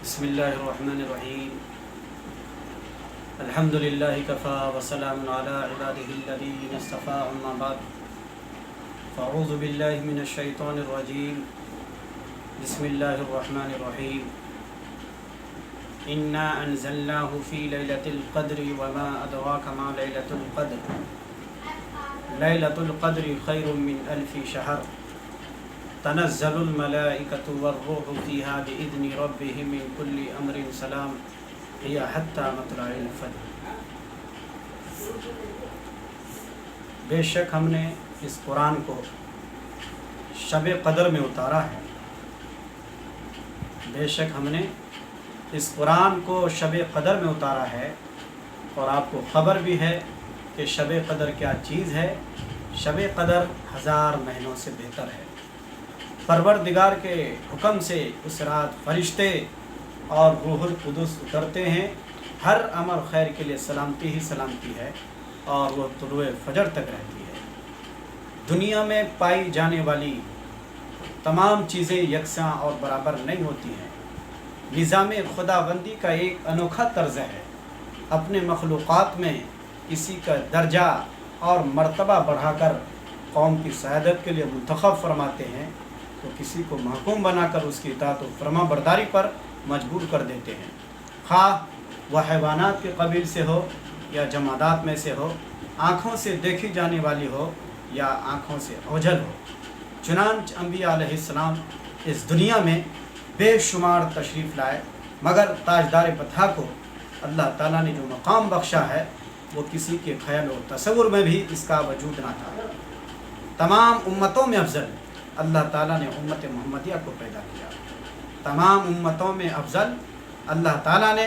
بسم اللہ الرحمن الرحیم الحمد للہ کفا وسلام علی عبادہ الذین اصطفیٰ اما بعد فاعوذ باللہ من الشیطان الرجیم بسم اللہ الرحمن الرحیم انا انزلناہ فی لیلۃ القدر وما ادراک ما لیلۃ القدر لیلۃ القدر خیر من الف شہر تنزل الملائکۃ والروح فیہا بإذن ربہم من کل امر سلام ہی حتی مطلع الفجر۔ بے شک ہم نے اس قرآن کو شب قدر میں اتارا ہے، بے شک ہم نے اس قرآن کو شب قدر میں اتارا ہے، اور آپ کو خبر بھی ہے کہ شب قدر کیا چیز ہے۔ شب قدر 1000 مہینوں سے بہتر ہے۔ پروردگار کے حکم سے اس رات فرشتے اور روح القدس اترتے ہیں، ہر عمل خیر کے لیے سلامتی ہی سلامتی ہے، اور وہ طلوع فجر تک رہتی ہے۔ دنیا میں پائی جانے والی تمام چیزیں یکساں اور برابر نہیں ہوتی ہیں۔ نظام خداوندی کا ایک انوکھا طرز ہے، اپنے مخلوقات میں کسی کا درجہ اور مرتبہ بڑھا کر قوم کی سعادت کے لیے منتخب فرماتے ہیں، تو کسی کو محکوم بنا کر اس کی اطاعت و فرما برداری پر مجبور کر دیتے ہیں، خواہ وہ حیوانات کے قبیل سے ہو یا جمادات میں سے ہو، آنکھوں سے دیکھی جانے والی ہو یا آنکھوں سے اوجھل ہو۔ چنانچہ انبیاء علیہ السلام اس دنیا میں بے شمار تشریف لائے، مگر تاجدار بطحا کو اللہ تعالیٰ نے جو مقام بخشا ہے وہ کسی کے خیال و تصور میں بھی اس کا وجود نہ تھا۔ تمام امتوں میں افضل اللہ تعالیٰ نے امت محمدیہ کو پیدا کیا۔ تمام امتوں میں افضل اللہ تعالیٰ نے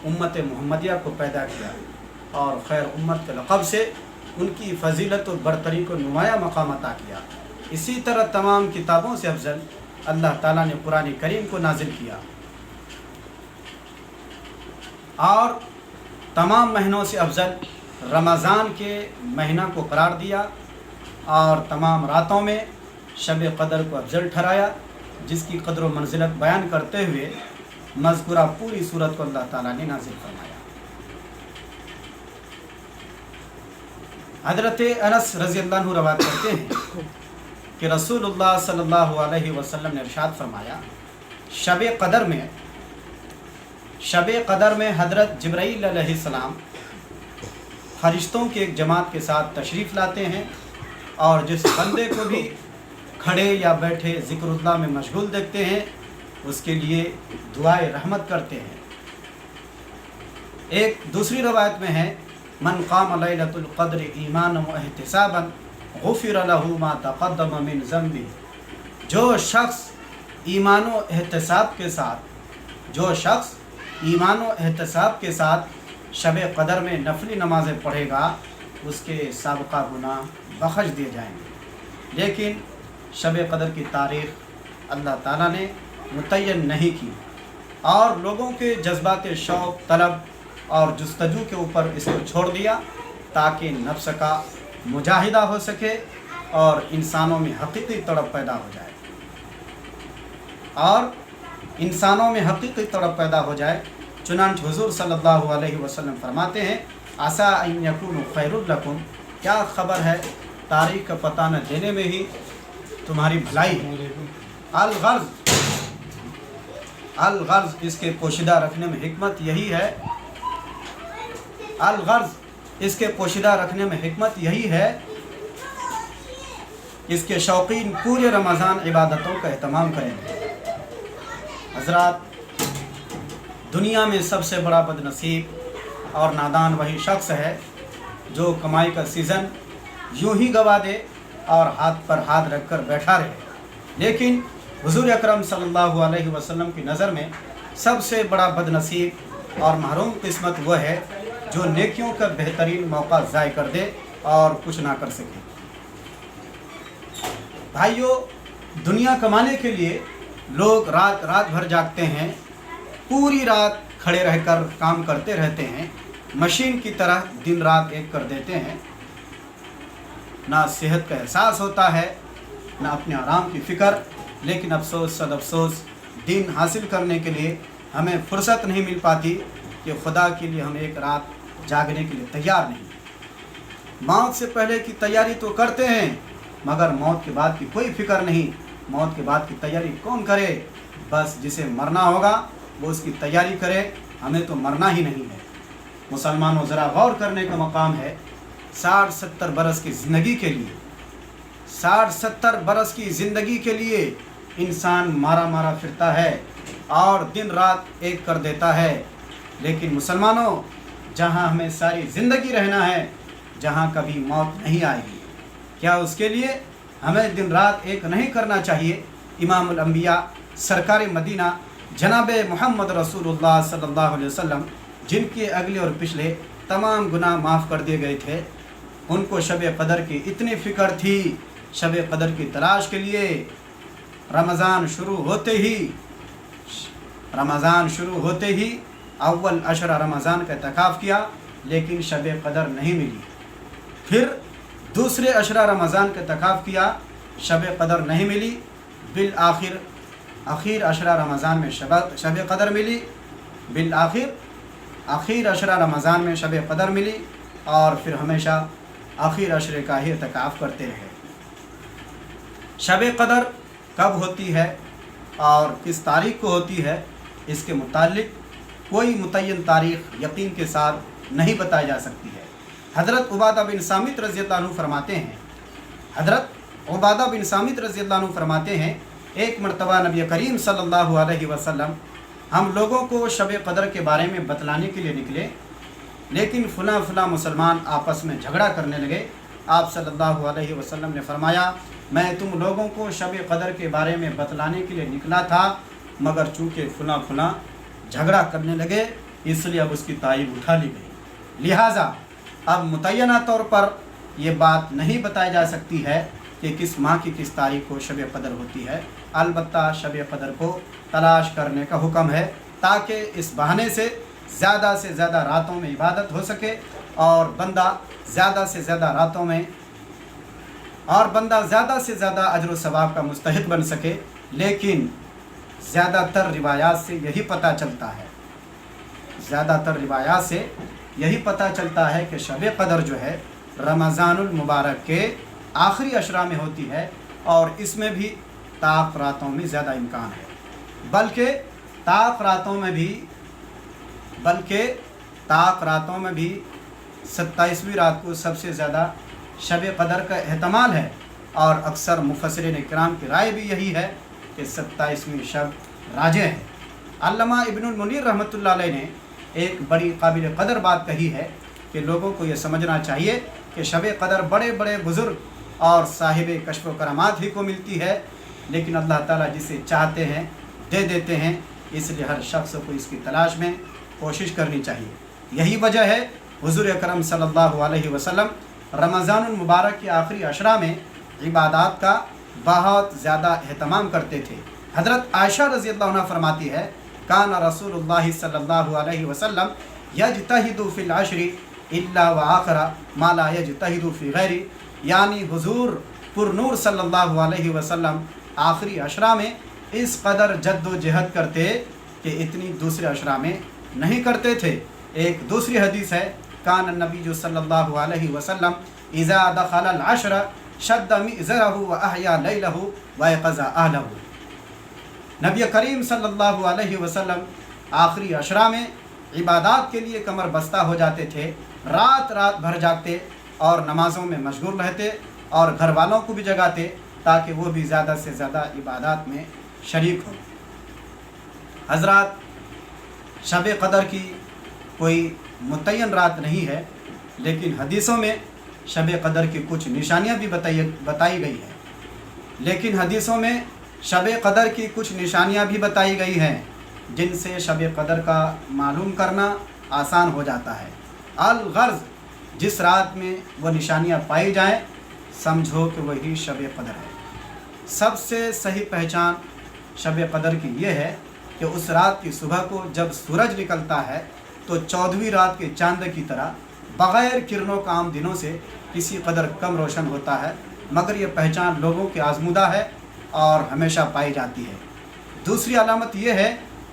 امت محمدیہ کو پیدا کیا، اور خیر امت کے لقب سے ان کی فضیلت و برتری کو نمایاں مقام عطا کیا۔ اسی طرح تمام کتابوں سے افضل اللہ تعالیٰ نے قرآن کریم کو نازل کیا، اور تمام مہینوں سے افضل رمضان کے مہینہ کو قرار دیا، اور تمام راتوں میں شب قدر کو افضل ٹھہرایا، جس کی قدر و منزلت بیان کرتے ہوئے مذکورہ پوری صورت کو اللہ تعالیٰ نے نازل فرمایا۔ حضرت انس رضی اللہ عنہ روایت کرتے ہیں کہ رسول اللہ صلی اللہ علیہ وسلم نے ارشاد فرمایا، شب قدر میں حضرت جبرائیل علیہ السلام فرشتوں کی ایک جماعت کے ساتھ تشریف لاتے ہیں، اور جس بندے کو بھی کھڑے یا بیٹھے ذکر اللہ میں مشغول دیکھتے ہیں اس کے لیے دعائے رحمت کرتے ہیں۔ ایک دوسری روایت میں ہے، من قام لیلۃ القدر ایمانا و احتسابا غفر له ما تقدم من ذنبہ۔ جو شخص ایمان و احتساب کے ساتھ شب قدر میں نفلی نمازیں پڑھے گا، اس کے سابقہ گناہ بخش دیے جائیں گے۔ لیکن شب قدر کی تاریخ اللہ تعالیٰ نے متعین نہیں کی، اور لوگوں کے جذبات شوق، طلب اور جستجو کے اوپر اس کو چھوڑ دیا، تاکہ نفس کا مجاہدہ ہو سکے اور انسانوں میں حقیقی تڑپ پیدا ہو جائے، چنانچہ حضور صلی اللہ علیہ وسلم فرماتے ہیں، عسیٰ ان یکون خیر لکم، کیا خبر ہے تاریخ کا پتہ نہ دینے میں ہی تمہاری بھلائی ہے۔ الغرض اس کے پوشیدہ رکھنے میں حکمت یہی ہے، اس کے شوقین پورے رمضان عبادتوں کا اہتمام کریں گے۔ حضرات، دنیا میں سب سے بڑا بد نصیب اور نادان وہی شخص ہے جو کمائی کا سیزن یوں ہی گوا دے اور ہاتھ پر ہاتھ رکھ کر بیٹھا رہے۔ لیکن حضور اکرم صلی اللہ علیہ وسلم کی نظر میں سب سے بڑا بد نصیب اور محروم قسمت وہ ہے جو نیکیوں کا بہترین موقع ضائع کر دے اور کچھ نہ کر سکے۔ بھائیو، دنیا کمانے کے لیے لوگ رات بھر جاگتے ہیں، پوری رات کھڑے رہ کر کام کرتے رہتے ہیں، مشین کی طرح دن رات ایک کر دیتے ہیں۔ نہ صحت کا احساس ہوتا ہے، نہ اپنے آرام کی فکر، لیکن افسوس صد افسوس دین حاصل کرنے کے لیے ہمیں فرصت نہیں مل پاتی کہ خدا کے لیے ہم ایک رات جاگنے کے لیے تیار نہیں۔ موت سے پہلے کی تیاری تو کرتے ہیں، مگر موت کے بعد کی کوئی فکر نہیں۔ موت کے بعد کی تیاری کون کرے؟ بس جسے مرنا ہوگا وہ اس کی تیاری کرے، ہمیں تو مرنا ہی نہیں ہے۔ مسلمانوں ذرا غور کرنے کا مقام ہے، 60-70 برس کی زندگی کے لیے 60-70 برس کی زندگی کے لیے انسان مارا مارا پھرتا ہے اور دن رات ایک کر دیتا ہے۔ لیکن مسلمانوں، جہاں ہمیں ساری زندگی رہنا ہے، جہاں کبھی موت نہیں آئے گی، کیا اس کے لیے ہمیں دن رات ایک نہیں کرنا چاہیے؟ امام الانبیاء سرکار مدینہ جناب محمد رسول اللہ صلی اللہ علیہ وسلم، جن کے اگلے اور پچھلے تمام گناہ معاف کر دیے گئے تھے، ان کو شب قدر کی اتنی فکر تھی، شب قدر کی تلاش کے لیے رمضان شروع ہوتے ہی اول عشرہ رمضان کا اعتکاف کیا، لیکن شب قدر نہیں ملی۔ پھر دوسرے عشرہ رمضان کا اعتکاف کیا، شب قدر نہیں ملی۔ بالآخر اخیر عشرہ رمضان میں شب قدر ملی، اخیر عشرہ رمضان میں شب قدر ملی، اور پھر ہمیشہ آخر عشرے کا ہی اعتکاف کرتے رہے۔ شب قدر کب ہوتی ہے اور کس تاریخ کو ہوتی ہے، اس کے متعلق کوئی متعین تاریخ یقین کے ساتھ نہیں بتائی جا سکتی ہے۔ حضرت عبادہ بن صامت رضی اللہ عنہ فرماتے ہیں، ایک مرتبہ نبی کریم صلی اللہ علیہ وسلم ہم لوگوں کو شب قدر کے بارے میں بتلانے کے لیے نکلے، لیکن فلاں مسلمان آپس میں جھگڑا کرنے لگے۔ آپ صلی اللہ علیہ وسلم نے فرمایا، میں تم لوگوں کو شب قدر کے بارے میں بتلانے کے لیے نکلا تھا، مگر چونکہ فلاں جھگڑا کرنے لگے، اس لیے اب اس کی تائید اٹھا لی گئی۔ لہٰذا اب متعینہ طور پر یہ بات نہیں بتائی جا سکتی ہے کہ کس ماہ کی کس تاریخ کو شب قدر ہوتی ہے۔ البتہ شب قدر کو تلاش کرنے کا حکم ہے، تاکہ اس بہانے سے زیادہ راتوں میں عبادت ہو سکے، اور بندہ زیادہ سے زیادہ اجر و ثواب کا مستحق بن سکے۔ لیکن زیادہ تر روایات سے یہی پتہ چلتا ہے کہ شب قدر جو ہے رمضان المبارک کے آخری عشرہ میں ہوتی ہے، اور اس میں بھی طاق راتوں میں زیادہ امکان ہے، بلکہ طاق راتوں میں بھی 27ویں رات کو سب سے زیادہ شب قدر کا احتمال ہے، اور اکثر مفسرین کرام کی رائے بھی یہی ہے کہ 27ویں شب راجح ہے۔ علامہ ابن المنیر رحمۃ اللہ علیہ نے ایک بڑی قابل قدر بات کہی ہے کہ لوگوں کو یہ سمجھنا چاہیے کہ شب قدر بڑے بڑے بزرگ اور صاحب کشف و کرامات ہی کو ملتی ہے، لیکن اللہ تعالیٰ جسے چاہتے ہیں دے دیتے ہیں، اس لیے ہر شخص کو اس کی تلاش میں کوشش کرنی چاہیے۔ یہی وجہ ہے حضور اکرم صلی اللہ علیہ وسلم رمضان المبارک کے آخری عشرہ میں عبادات کا بہت زیادہ اہتمام کرتے تھے۔ حضرت عائشہ رضی اللہ عنہ فرماتی ہے، کان رسول اللہ صلی اللہ علیہ وسلم یجتہد فی العشر الا وآخر ما لا یجتہد فی غیر، یعنی حضور پر نور صلی اللہ علیہ وسلم آخری عشرہ میں اس قدر جد و جہد کرتے کہ اتنی دوسرے عشرہ میں نہیں کرتے تھے۔ ایک دوسری حدیث ہے، کان النبی صلی اللہ علیہ وسلم اذا دخل العشر شد مئزرہ واحیا لیلہ وایقظ اہلہ۔ نبی کریم صلی اللہ علیہ وسلم آخری عشرہ میں عبادات کے لیے کمر بستہ ہو جاتے تھے، رات بھر جاگتے اور نمازوں میں مشغول رہتے، اور گھر والوں کو بھی جگاتے تاکہ وہ بھی زیادہ سے زیادہ عبادات میں شریک ہوں۔ حضرات، شب قدر کی کوئی متعین رات نہیں ہے، لیکن حدیثوں میں شب قدر کی کچھ نشانیاں بھی بتائی گئی ہیں، جن سے شب قدر کا معلوم کرنا آسان ہو جاتا ہے۔ الغرض، جس رات میں وہ نشانیاں پائی جائیں، سمجھو کہ وہی شب قدر ہے۔ سب سے صحیح پہچان شب قدر کی یہ ہے کہ اس رات کی صبح کو جب سورج نکلتا ہے تو 14ویں رات کے چاند کی طرح بغیر کرنوں کا عام دنوں سے کسی قدر کم روشن ہوتا ہے، مگر یہ پہچان لوگوں کے آزمودہ ہے اور ہمیشہ پائی جاتی ہے۔ دوسری علامت یہ ہے